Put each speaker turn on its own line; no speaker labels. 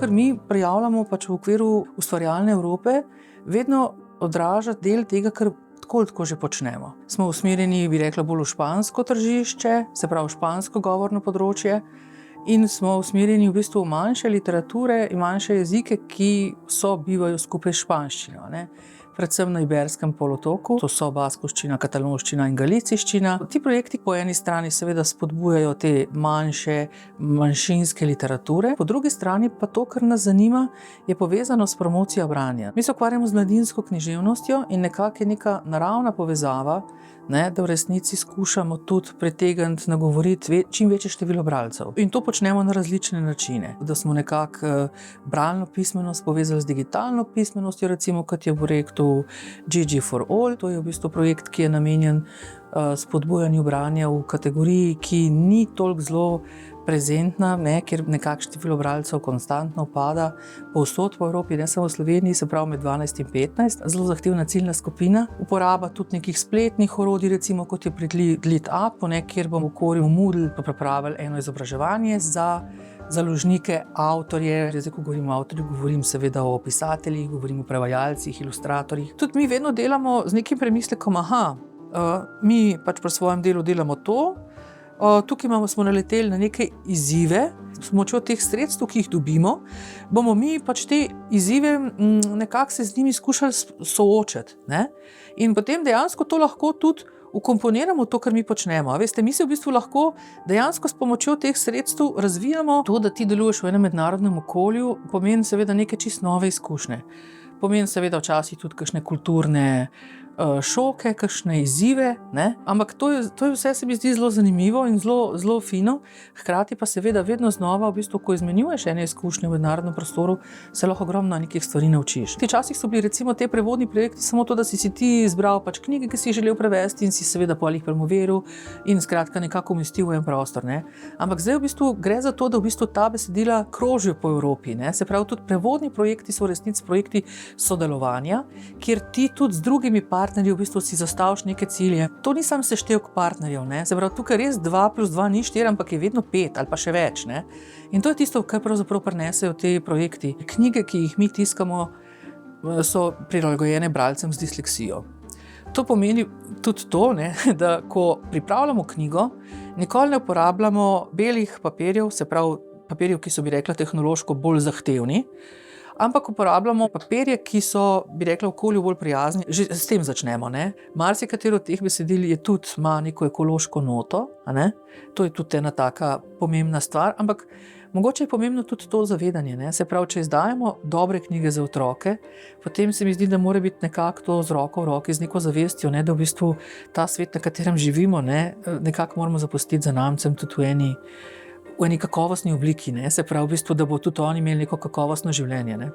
kar mi prijavljamo pač v okviru ustvarjalne Evrope, vedno odraža del tega, kar tako že počnemo. Smo usmerjeni, bi rekla, bolj v špansko tržišče, se pravi špansko govorno področje, in smo usmerjeni v bistvu v manjše literature in manjše jezike, ki bivajo skupaj s španščino, ne. Predvsem na Iberskem polotoku, to so baskovščina, katalonščina in galiciščina. Ti projekti po eni strani seveda spodbujajo te manjšinske literature, po drugi strani pa to, kar nas zanima, je povezano s promocijo branja. Mi se ukvarjamo z mladinsko književnostjo in nekako je neka naravna povezava, ne, da v resnici skušamo tudi pritegniti, nagovoriti čim večje število bralcev. In to počnemo na različne načine. Da smo nekako bralno pismenost povezali z digitalno pismenostjo, recimo kot je v projektu GG for All. To je v bistvu projekt, ki je namenjen spodbujanju branja v kategoriji, ki ni toliko zelo prezentna, ne, ker nekako število bralcev konstantno pada povsod po Evropi, ne samo v Sloveniji, se pravi med 12 in 15. Zelo zahtevna ciljna skupina. Uporaba tudi nekih spletnih orodij, recimo kot je pri GleadUp, kjer bomo v okviru Moodle pripravili eno izobraževanje za založnike, avtorje. Zdaj, ko govorim o avtorjih, govorim seveda o pisateljih, govorim o prevajalcih, ilustratorjih. Tudi mi vedno delamo z nekim premislekom, mi pač pri svojem delu delamo to, tukaj smo naleteli na neke izzive, s pomočjo teh sredstev, ki jih dobimo, bomo mi pač te izzive nekako se z njimi skušali soočiti, ne? In potem dejansko to lahko tudi vkomponiramo to, kar mi počnemo. A veste, mi se v bistvu lahko dejansko s pomočjo teh sredstev razvijamo. To, da ti deluješ v enem mednarodnem okolju, pomeni seveda neke čisto nove izkušnje. Pomeni seveda včasih tudi kakšne kulturne šoke, kakšne izzive, ne? Ampak to je vse, se mi zdi zelo zanimivo in zelo fino. Hkrati pa seveda vedno znova, v bistvu, ko izmenjuješ ene izkušnje v mednarodnem prostoru, se lahko ogromno nekih stvari naučiš. Včasih so bili recimo te prevodni projekti samo to, da si ti izbral pač knjige, ki si želel prevesti in si seveda pol jih promoviral in skratka nekako umestil v en prostor, ne? Ampak zdaj v bistvu gre za to, da v bistvu ta besedila krožijo po Evropi, ne? Se pravi, tudi prevodni projekti so v resnici projekti sodelovanja, kjer ti tudi z drugimi partnerji v bistvu si zastaviš neke cilje. To ni samo seštevek partnerjev, ne. Se pravi, tukaj res 2 + 2 ni 4, ampak je vedno 5 ali pa še več, ne. In to je tisto, kar pravzaprav prinesejo te projekti. Knjige, ki jih mi tiskamo, so prilagojene bralcem z disleksijo. To pomeni tudi to, ne, da ko pripravljamo knjigo, nikoli ne uporabljamo belih papirjev, se pravi papirjev, ki so, bi rekla, tehnološko bolj zahtevni, ampak uporabljamo papirje, ki so, bi rekla, okolju bolj prijazni. Že s tem začnemo, ne. Marsikatero od teh besedil je tudi, ima neko ekološko noto, a ne. To je tudi ena taka pomembna stvar, ampak mogoče je pomembno tudi to zavedanje, ne. Se pravi, če izdajamo dobre knjige za otroke, potem se mi zdi, da mora biti nekako to z roko v roki, z neko zavestjo, ne, da v bistvu ta svet, na katerem živimo, ne, nekako moramo zapustiti zanamcem tudi v eni kakovostni obliki, ne, se pravi v bistvu, da bo tudi oni imeli neko kakovostno življenje, ne.